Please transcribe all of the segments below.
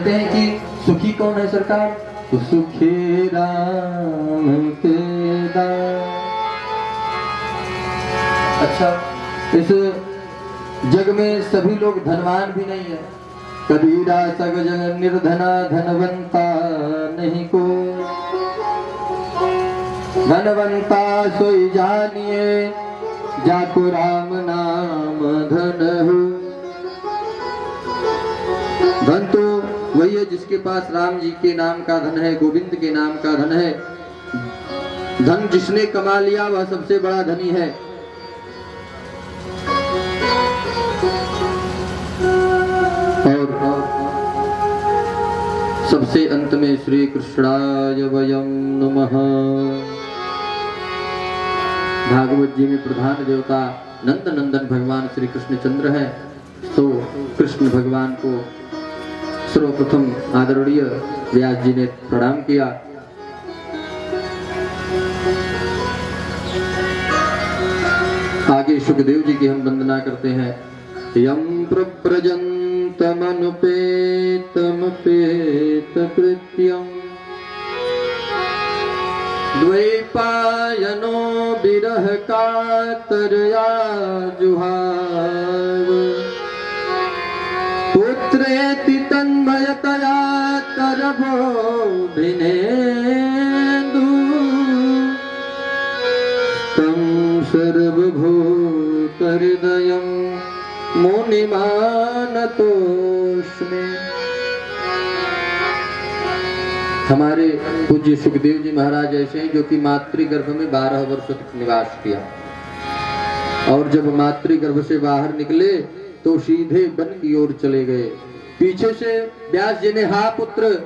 कहते हैं कि सुखी कौन है सरकार? तो सुखी राम के दास। अच्छा, इस जग में सभी लोग धनवान भी नहीं है। कबीरा सग जग निर्धना धनवंता नहीं को, धनवंता सोई जानिए जाको राम नाम धन हो। धन तो वही है जिसके पास राम जी के नाम का धन है, गोविंद के नाम का धन है। धन जिसने कमा लिया वह सबसे बड़ा धनी है। और सबसे अंत में श्री कृष्णाय वयं नमः। भागवत जी में प्रधान देवता नंद नंदन भगवान श्री कृष्ण चंद्र है। तो कृष्ण भगवान को सर्वप्रथम आदरणीय व्यास जी ने प्रणाम किया। आगे सुखदेव जी की हम वंदना करते हैं। यम प्रव्रजन्तमनुपेतमपेत कृत्यम् द्वैपायनो विरह कातरया जुहाव। पुत्रेति तन्मयतया तरभो भिनेन्दु तं सर्वभूत हृदयं मुनिमानतोऽस्मि। हमारे पूज्य सुखदेव जी महाराज ऐसे हैं जो कि मातृगर्भ में 12 वर्ष तक निवास किया, और जब मातृगर्भ से बाहर निकले तो सीधे वन की ओर चले गए। पीछे से व्यास जी ने हा पुत्र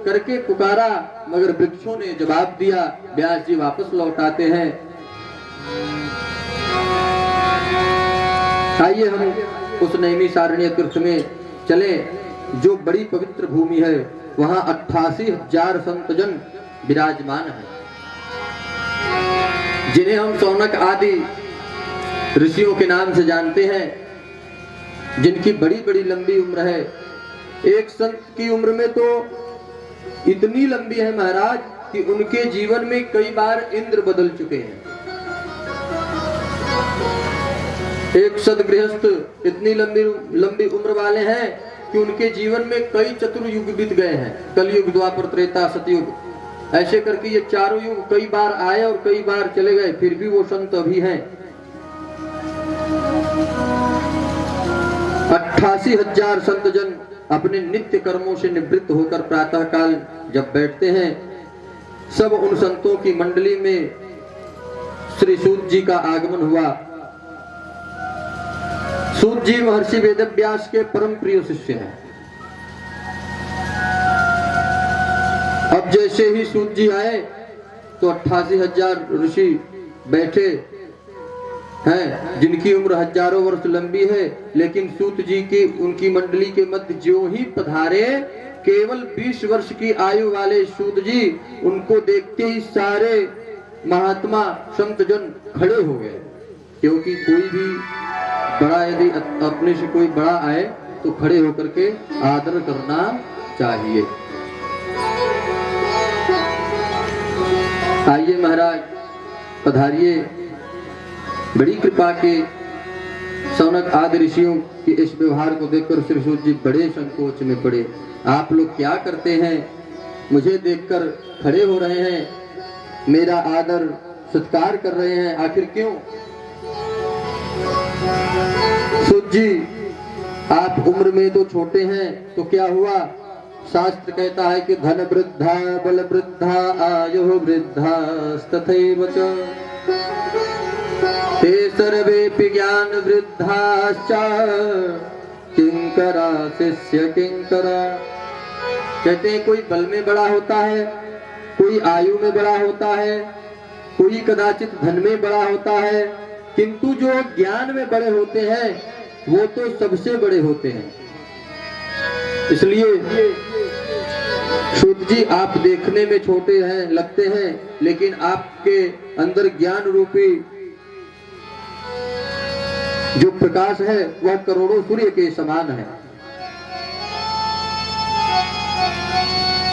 करके पुकारा, मगर वृक्षों ने जवाब दिया। व्यास जी वापस लौट आते हैं। आइए हम उस नैमिषारण्य तीर्थ में चले, जो बड़ी पवित्र भूमि है। वहां 88,000 संतजन विराजमान हैं, जिन्हें हम शौनक आदि ऋषियों के नाम से जानते हैं, जिनकी बड़ी बड़ी लंबी उम्र है। एक संत की उम्र में तो इतनी लंबी है महाराज कि उनके जीवन में कई बार इंद्र बदल चुके हैं। एक सदगृहस्थ इतनी लंबी उम्र वाले हैं कि उनके जीवन में कई चतुर्युग बीत गए हैं। कलयुग, द्वापर, त्रेता, सतयुग, ऐसे करके ये चारों युग कई बार आए और कई बार चले गए, फिर भी वो संत अभी हैं। 88,000 संतजन अपने नित्य कर्मों से निवृत्त होकर प्रातः काल जब बैठते हैं, सब उन संतों की मंडली में श्री सूत जी का आगमन हुआ। सूत जी महर्षि वेदव्यास के परम प्रिय शिष्य हैं। अब जैसे ही सूत जी आए तो 88,000 ऋषि बैठे हैं, जिनकी उम्र हजारों वर्ष लंबी है, लेकिन सूत जी की उनकी मंडली के मध्य जो ही पधारे, केवल 20 वर्ष की आयु वाले सूत जी, उनको देखते ही सारे महात्मा संतजन खड़े हो गए। क्योंकि कोई भी बड़ा, यदि अपने से कोई बड़ा आए तो खड़े होकर के आदर करना चाहिए। आइए महाराज पधारिए। बड़ी कृपा के शौनक आदि ऋषियों के इस व्यवहार को देखकर श्री सूत जी बड़े संकोच में पड़े। आप लोग क्या करते हैं? मुझे देखकर खड़े हो रहे हैं, मेरा आदर सत्कार कर रहे हैं, आखिर क्यों? सूत जी, आप उम्र में तो छोटे हैं, तो क्या हुआ? शास्त्र कहता है कि धन वृद्धा बल वृद्धा आयु वृद्धा तथैव च ते सर्वेपि ज्ञान वृद्धाश्च किंकरा शिष्य किंकरा। कहते हैं कोई बल में बड़ा होता है, कोई आयु में बड़ा होता है, कोई कदाचित धन में बड़ा होता है, किंतु जो ज्ञान में बड़े होते हैं वो तो सबसे बड़े होते हैं। इसलिए सूत जी, आप देखने में छोटे हैं, लगते हैं, लेकिन आपके अंदर ज्ञान रूपी जो प्रकाश है वह करोड़ों सूर्य के समान है।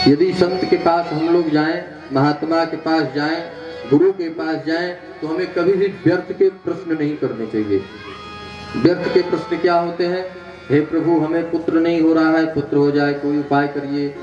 यदि संत के पास हम लोग जाएं, महात्मा के पास जाएं, गुरु के पास जाएं, तो हमें कभी भी व्यर्थ के प्रश्न नहीं करने चाहिए। व्यर्थ के प्रश्न क्या होते हैं? हे प्रभु, हमें पुत्र नहीं हो रहा है, पुत्र हो जाए, कोई उपाय करिए।